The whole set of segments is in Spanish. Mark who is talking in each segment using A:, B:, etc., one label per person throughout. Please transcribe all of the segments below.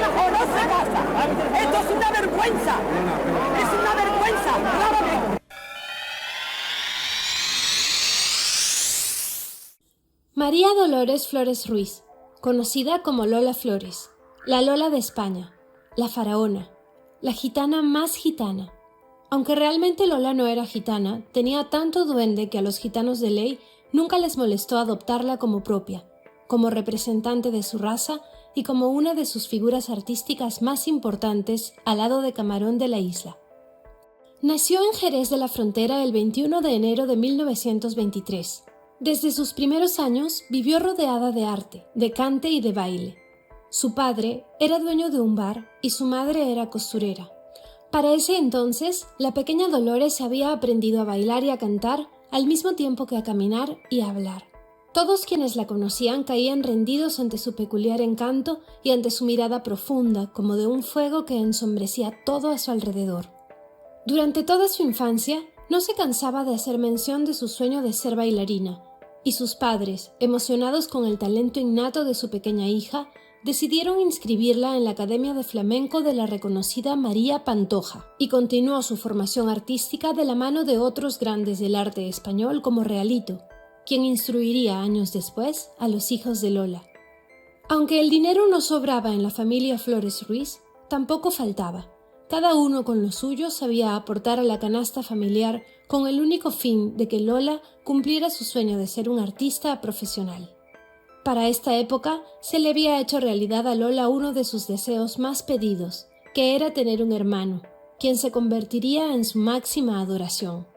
A: o no se casa. Esto es una vergüenza. Es una vergüenza, claramente.
B: María Dolores Flores Ruiz, conocida como Lola Flores, la Lola de España, la faraona, la gitana más gitana. Aunque realmente Lola no era gitana, tenía tanto duende que a los gitanos de ley nunca les molestó adoptarla como propia, como representante de su raza y como una de sus figuras artísticas más importantes al lado de Camarón de la isla. Nació en Jerez de la Frontera el 21 de enero de 1923. Desde sus primeros años vivió rodeada de arte, de cante y de baile. Su padre era dueño de un bar y su madre era costurera. Para ese entonces, la pequeña Dolores había aprendido a bailar y a cantar al mismo tiempo que a caminar y a hablar. Todos quienes la conocían caían rendidos ante su peculiar encanto y ante su mirada profunda, como de un fuego que ensombrecía todo a su alrededor. Durante toda su infancia, no se cansaba de hacer mención de su sueño de ser bailarina, y sus padres, emocionados con el talento innato de su pequeña hija, decidieron inscribirla en la Academia de Flamenco de la reconocida María Pantoja, y continuó su formación artística de la mano de otros grandes del arte español como Realito, quien instruiría años después a los hijos de Lola. Aunque el dinero no sobraba en la familia Flores Ruiz, tampoco faltaba. Cada uno con lo suyo sabía aportar a la canasta familiar con el único fin de que Lola cumpliera su sueño de ser un artista profesional. Para esta época se le había hecho realidad a Lola uno de sus deseos más pedidos, que era tener un hermano, quien se convertiría en su máxima adoración.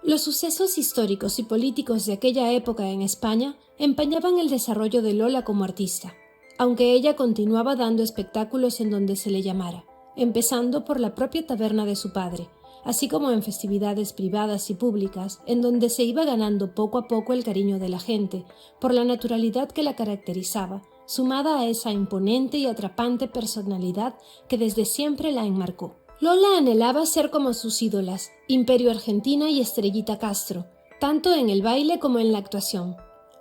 B: Los sucesos históricos y políticos de aquella época en España empañaban el desarrollo de Lola como artista, aunque ella continuaba dando espectáculos en donde se le llamara, empezando por la propia taberna de su padre, así como en festividades privadas y públicas, en donde se iba ganando poco a poco el cariño de la gente, por la naturalidad que la caracterizaba, sumada a esa imponente y atrapante personalidad que desde siempre la enmarcó. Lola anhelaba ser como sus ídolas, Imperio Argentina y Estrellita Castro, tanto en el baile como en la actuación.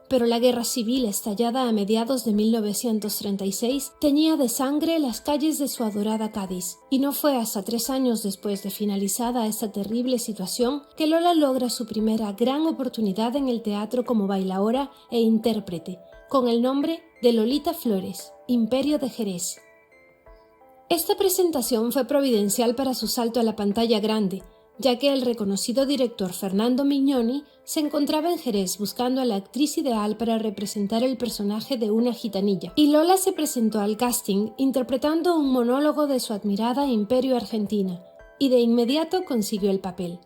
B: Pero la guerra civil estallada a mediados de 1936 teñía de sangre las calles de su adorada Cádiz, y no fue hasta 3 años después de finalizada esta terrible situación que Lola logra su primera gran oportunidad en el teatro como bailaora e intérprete, con el nombre de Lolita Flores, Imperio de Jerez. Esta presentación fue providencial para su salto a la pantalla grande, ya que el reconocido director Fernando Mignoni se encontraba en Jerez buscando a la actriz ideal para representar el personaje de una gitanilla, y Lola se presentó al casting interpretando un monólogo de su admirada Imperio Argentina, y de inmediato consiguió el papel.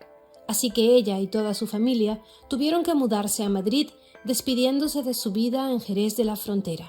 B: Así que ella y toda su familia tuvieron que mudarse a Madrid, despidiéndose de su vida en Jerez de la Frontera.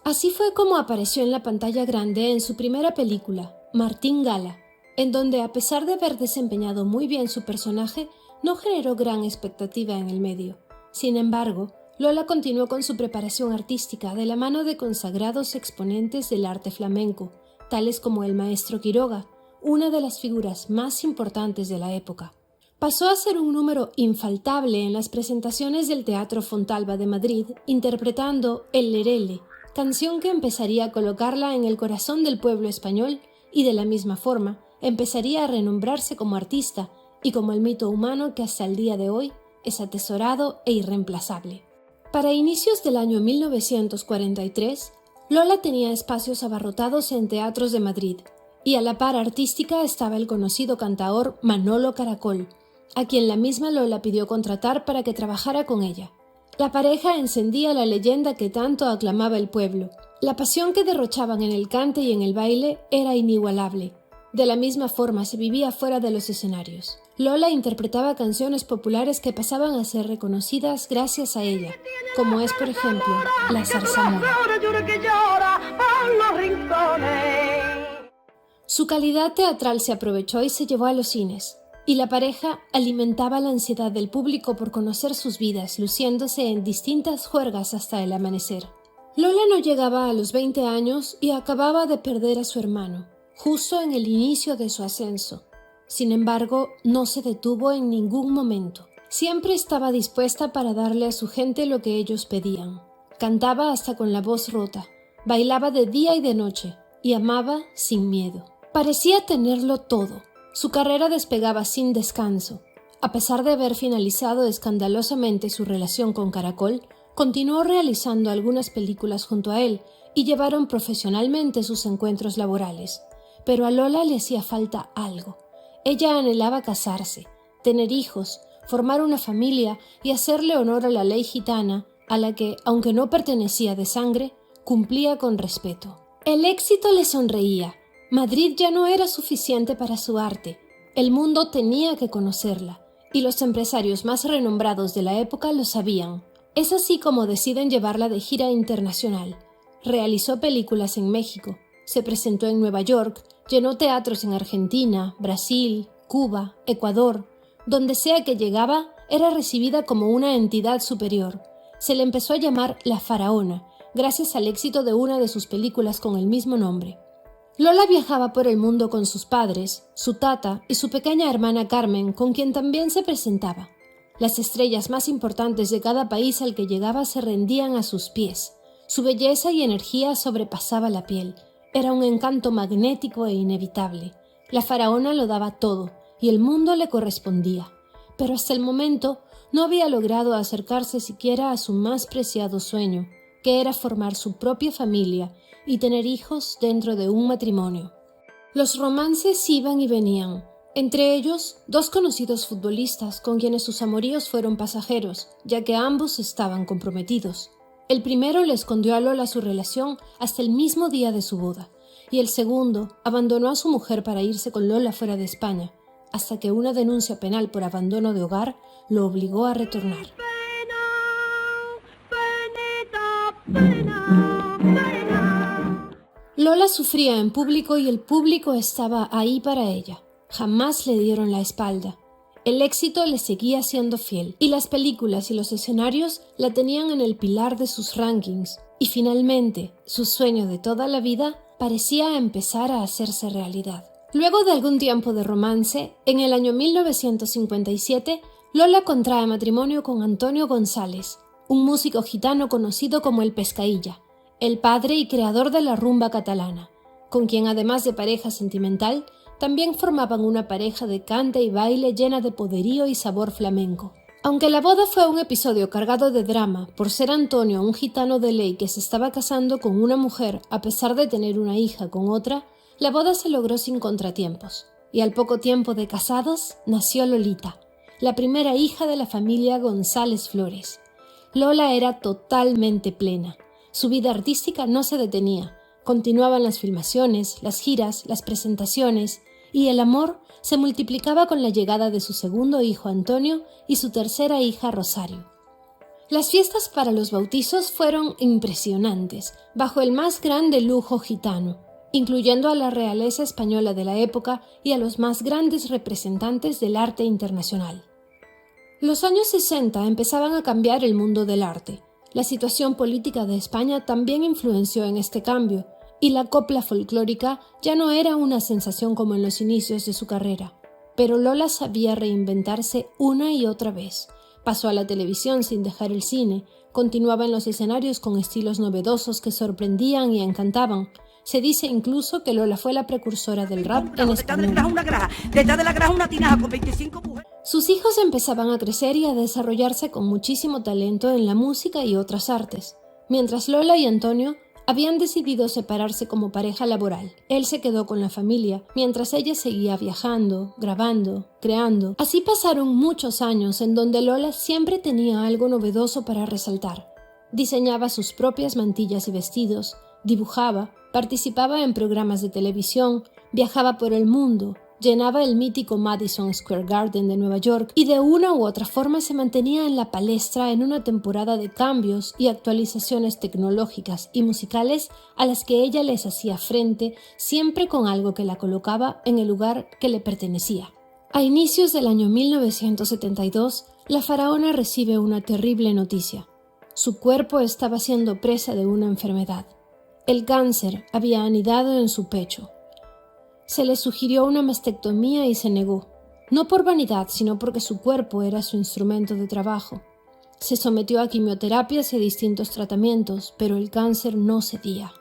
B: Así fue como apareció en la pantalla grande en su primera película, Martín Gala, en donde, a pesar de haber desempeñado muy bien su personaje, no generó gran expectativa en el medio. Sin embargo, Lola continuó con su preparación artística de la mano de consagrados exponentes del arte flamenco, tales como el maestro Quiroga, una de las figuras más importantes de la época. Pasó a ser un número infaltable en las presentaciones del Teatro Fontalba de Madrid, interpretando El Lerele, canción que empezaría a colocarla en el corazón del pueblo español y, de la misma forma, empezaría a renombrarse como artista y como el mito humano que hasta el día de hoy es atesorado e irreemplazable. Para inicios del año 1943, Lola tenía espacios abarrotados en teatros de Madrid, y a la par artística estaba el conocido cantaor Manolo Caracol, a quien la misma Lola pidió contratar para que trabajara con ella. La pareja encendía la leyenda que tanto aclamaba el pueblo. La pasión que derrochaban en el cante y en el baile era inigualable. De la misma forma se vivía fuera de los escenarios. Lola interpretaba canciones populares que pasaban a ser reconocidas gracias a ella, como es, por ejemplo, La Zarzamora. Su calidad teatral se aprovechó y se llevó a los cines, y la pareja alimentaba la ansiedad del público por conocer sus vidas, luciéndose en distintas juergas hasta el amanecer. Lola no llegaba a los 20 años y acababa de perder a su hermano, justo en el inicio de su ascenso. Sin embargo, no se detuvo en ningún momento. Siempre estaba dispuesta para darle a su gente lo que ellos pedían. Cantaba hasta con la voz rota, bailaba de día y de noche, y amaba sin miedo. Parecía tenerlo todo. Su carrera despegaba sin descanso. A pesar de haber finalizado escandalosamente su relación con Caracol, continuó realizando algunas películas junto a él y llevaron profesionalmente sus encuentros laborales. Pero a Lola le hacía falta algo. Ella anhelaba casarse, tener hijos, formar una familia y hacerle honor a la ley gitana, a la que, aunque no pertenecía de sangre, cumplía con respeto. El éxito le sonreía. Madrid ya no era suficiente para su arte. El mundo tenía que conocerla, y los empresarios más renombrados de la época lo sabían. Es así como deciden llevarla de gira internacional. Realizó películas en México, se presentó en Nueva York, llenó teatros en Argentina, Brasil, Cuba, Ecuador. Donde sea que llegaba, era recibida como una entidad superior. Se le empezó a llamar La Faraona, gracias al éxito de una de sus películas con el mismo nombre. Lola viajaba por el mundo con sus padres, su tata y su pequeña hermana Carmen, con quien también se presentaba. Las estrellas más importantes de cada país al que llegaba se rendían a sus pies. Su belleza y energía sobrepasaba la piel. Era un encanto magnético e inevitable. La faraona lo daba todo, y el mundo le correspondía. Pero hasta el momento no había logrado acercarse siquiera a su más preciado sueño, que era formar su propia familia y tener hijos dentro de un matrimonio. Los romances iban y venían, entre ellos 2 conocidos futbolistas con quienes sus amoríos fueron pasajeros, ya que ambos estaban comprometidos. El primero le escondió a Lola su relación hasta el mismo día de su boda, y el segundo abandonó a su mujer para irse con Lola fuera de España, hasta que una denuncia penal por abandono de hogar lo obligó a retornar. Lola sufría en público y el público estaba ahí para ella. Jamás le dieron la espalda. El éxito le seguía siendo fiel, y las películas y los escenarios la tenían en el pilar de sus rankings. Y finalmente, su sueño de toda la vida parecía empezar a hacerse realidad. Luego de algún tiempo de romance, en el año 1957, Lola contrae matrimonio con Antonio González, un músico gitano conocido como el Pescailla, el padre y creador de la rumba catalana, con quien además de pareja sentimental, también formaban una pareja de cante y baile llena de poderío y sabor flamenco. Aunque la boda fue un episodio cargado de drama por ser Antonio un gitano de ley que se estaba casando con una mujer a pesar de tener una hija con otra, la boda se logró sin contratiempos, y al poco tiempo de casados nació Lolita, la primera hija de la familia González Flores. Lola era totalmente plena. Su vida artística no se detenía. Continuaban las filmaciones, las giras, las presentaciones, y el amor se multiplicaba con la llegada de su segundo hijo Antonio y su tercera hija Rosario. Las fiestas para los bautizos fueron impresionantes, bajo el más grande lujo gitano, incluyendo a la realeza española de la época y a los más grandes representantes del arte internacional. Los años 60 empezaban a cambiar el mundo del arte. La situación política de España también influenció en este cambio, y la copla folclórica ya no era una sensación como en los inicios de su carrera. Pero Lola sabía reinventarse una y otra vez. Pasó a la televisión sin dejar el cine, continuaba en los escenarios con estilos novedosos que sorprendían y encantaban. Se dice incluso que Lola fue la precursora del rap en español.
A: Detrás de la graja una tinaja con 25 mujeres.
B: Sus hijos empezaban a crecer y a desarrollarse con muchísimo talento en la música y otras artes, mientras Lola y Antonio habían decidido separarse como pareja laboral. Él se quedó con la familia, mientras ella seguía viajando, grabando, creando. Así pasaron muchos años en donde Lola siempre tenía algo novedoso para resaltar. Diseñaba sus propias mantillas y vestidos, dibujaba, participaba en programas de televisión, viajaba por el mundo, llenaba el mítico Madison Square Garden de Nueva York y de una u otra forma se mantenía en la palestra en una temporada de cambios y actualizaciones tecnológicas y musicales a las que ella les hacía frente, siempre con algo que la colocaba en el lugar que le pertenecía. A inicios del año 1972, la faraona recibe una terrible noticia. Su cuerpo estaba siendo presa de una enfermedad. El cáncer había anidado en su pecho. Se le sugirió una mastectomía y se negó, no por vanidad, sino porque su cuerpo era su instrumento de trabajo. Se sometió a quimioterapias y a distintos tratamientos, pero el cáncer no cedía.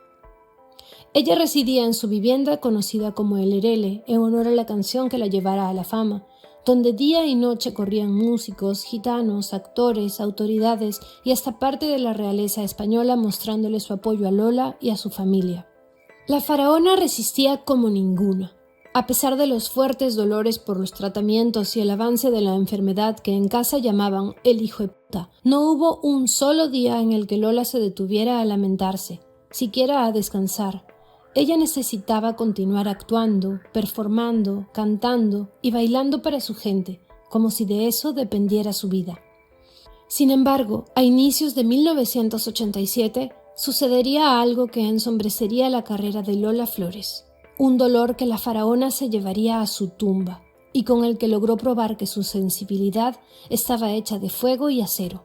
B: Ella residía en su vivienda conocida como El Erele, en honor a la canción que la llevara a la fama, donde día y noche corrían músicos, gitanos, actores, autoridades y hasta parte de la realeza española mostrándole su apoyo a Lola y a su familia. La faraona resistía como ninguna. A pesar de los fuertes dolores por los tratamientos y el avance de la enfermedad que en casa llamaban el hijo de puta, no hubo un solo día en el que Lola se detuviera a lamentarse, siquiera a descansar. Ella necesitaba continuar actuando, performando, cantando y bailando para su gente, como si de eso dependiera su vida. Sin embargo, a inicios de 1987 sucedería algo que ensombrecería la carrera de Lola Flores, un dolor que la faraona se llevaría a su tumba y con el que logró probar que su sensibilidad estaba hecha de fuego y acero.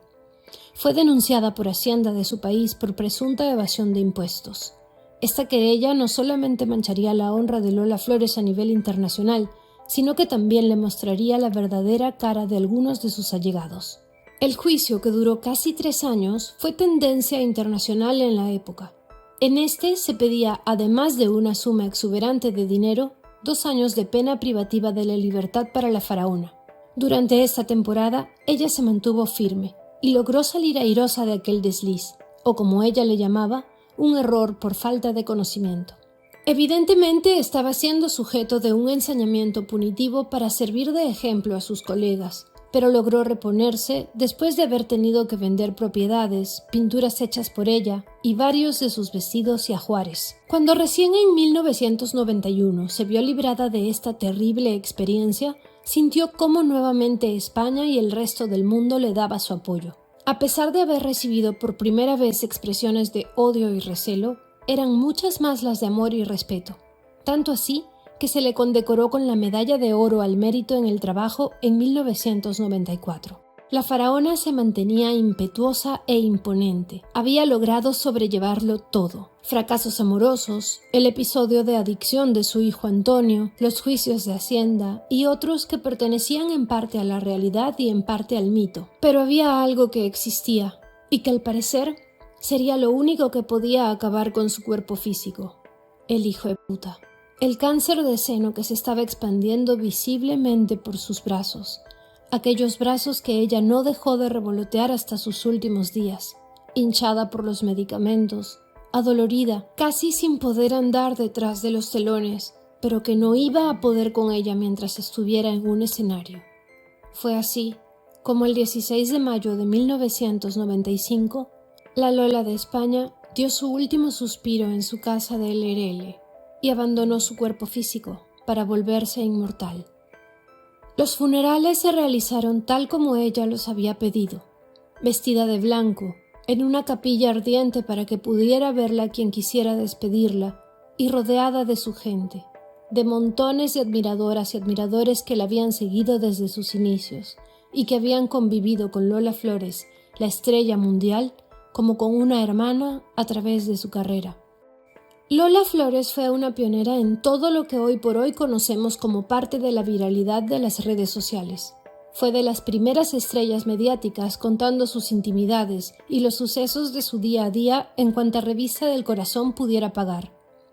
B: Fue denunciada por Hacienda de su país por presunta evasión de impuestos. Esta querella no solamente mancharía la honra de Lola Flores a nivel internacional, sino que también le mostraría la verdadera cara de algunos de sus allegados. El juicio, que duró casi 3 años, fue tendencia internacional en la época. En este se pedía, además de una suma exuberante de dinero, 2 años de pena privativa de la libertad para la faraona. Durante esta temporada, ella se mantuvo firme y logró salir airosa de aquel desliz, o como ella le llamaba, un error por falta de conocimiento. Evidentemente estaba siendo sujeto de un ensañamiento punitivo para servir de ejemplo a sus colegas, pero logró reponerse después de haber tenido que vender propiedades, pinturas hechas por ella y varios de sus vestidos y ajuares. Cuando recién en 1991 se vio librada de esta terrible experiencia, sintió cómo nuevamente España y el resto del mundo le daba su apoyo. A pesar de haber recibido por primera vez expresiones de odio y recelo, eran muchas más las de amor y respeto, tanto así que se le condecoró con la Medalla de Oro al Mérito en el Trabajo en 1994. La faraona se mantenía impetuosa e imponente. Había logrado sobrellevarlo todo. Fracasos amorosos, el episodio de adicción de su hijo Antonio, los juicios de Hacienda y otros que pertenecían en parte a la realidad y en parte al mito. Pero había algo que existía y que al parecer sería lo único que podía acabar con su cuerpo físico: el hijo de puta. El cáncer de seno que se estaba expandiendo visiblemente por sus brazos. Aquellos brazos que ella no dejó de revolotear hasta sus últimos días, hinchada por los medicamentos, adolorida, casi sin poder andar detrás de los telones, pero que no iba a poder con ella mientras estuviera en un escenario. Fue así como el 16 de mayo de 1995, la Lola de España dio su último suspiro en su casa de El Erele y abandonó su cuerpo físico para volverse inmortal. Los funerales se realizaron tal como ella los había pedido, vestida de blanco, en una capilla ardiente para que pudiera verla quien quisiera despedirla, y rodeada de su gente, de montones de admiradoras y admiradores que la habían seguido desde sus inicios y que habían convivido con Lola Flores, la estrella mundial, como con una hermana a través de su carrera. Lola Flores fue una pionera en todo lo que hoy por hoy conocemos como parte de la viralidad de las redes sociales. Fue de las primeras estrellas mediáticas contando sus intimidades y los sucesos de su día a día en cuanta revista del corazón pudiera pagar.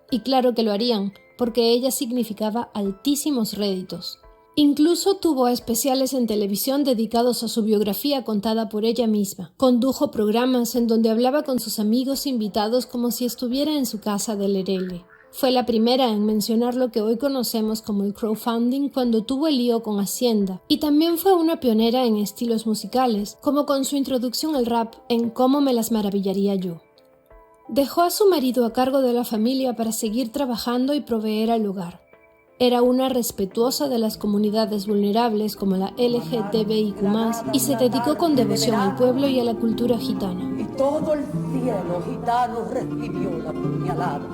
B: Y claro que lo harían, porque ella significaba altísimos réditos. Incluso tuvo especiales en televisión dedicados a su biografía contada por ella misma. Condujo programas en donde hablaba con sus amigos invitados como si estuviera en su casa del Erele. Fue la primera en mencionar lo que hoy conocemos como el crowdfunding cuando tuvo el lío con Hacienda. Y también fue una pionera en estilos musicales, como con su introducción al rap en Cómo me las maravillaría yo. Dejó a su marido a cargo de la familia para seguir trabajando y proveer al hogar. Era una respetuosa de las comunidades vulnerables como la LGTBIQ+, y se dedicó con devoción al pueblo y a la cultura gitana.
A: Y todo el cielo gitano recibió la puñalada.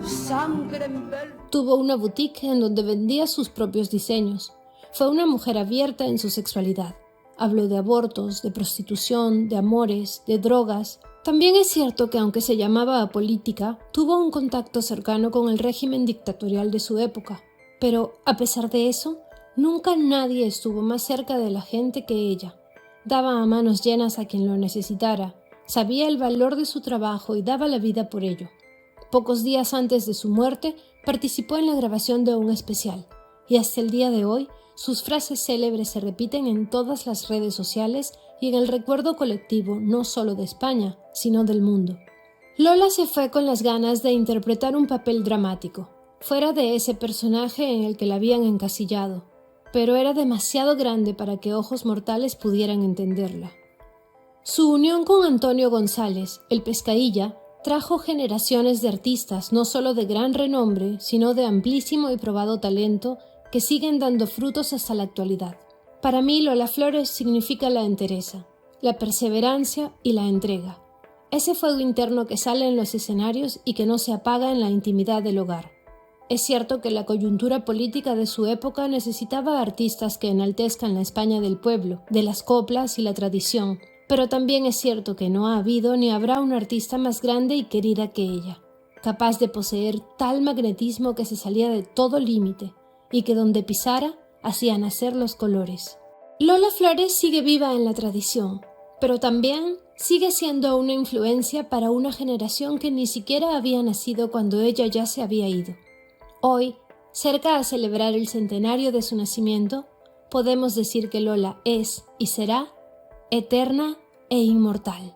A: Sangre en
B: Tuvo una boutique en donde vendía sus propios diseños. Fue una mujer abierta en su sexualidad. Habló de abortos, de prostitución, de amores, de drogas. También es cierto que aunque se llamaba apolítica, tuvo un contacto cercano con el régimen dictatorial de su época. Pero, a pesar de eso, nunca nadie estuvo más cerca de la gente que ella. Daba a manos llenas a quien lo necesitara, sabía el valor de su trabajo y daba la vida por ello. Pocos días antes de su muerte, participó en la grabación de un especial, y hasta el día de hoy, sus frases célebres se repiten en todas las redes sociales y en el recuerdo colectivo no solo de España, sino del mundo. Lola se fue con las ganas de interpretar un papel dramático, fuera de ese personaje en el que la habían encasillado, pero era demasiado grande para que ojos mortales pudieran entenderla. Su unión con Antonio González, el Pescailla, trajo generaciones de artistas no solo de gran renombre, sino de amplísimo y probado talento que siguen dando frutos hasta la actualidad. Para mí, Lola Flores significa la entereza, la perseverancia y la entrega. Ese fuego interno que sale en los escenarios y que no se apaga en la intimidad del hogar. Es cierto que la coyuntura política de su época necesitaba artistas que enaltezcan la España del pueblo, de las coplas y la tradición, pero también es cierto que no ha habido ni habrá una artista más grande y querida que ella, capaz de poseer tal magnetismo que se salía de todo límite y que donde pisara hacía nacer los colores. Lola Flores sigue viva en la tradición, pero también sigue siendo una influencia para una generación que ni siquiera había nacido cuando ella ya se había ido. Hoy, cerca a celebrar el centenario de su nacimiento, podemos decir que Lola es y será eterna e inmortal.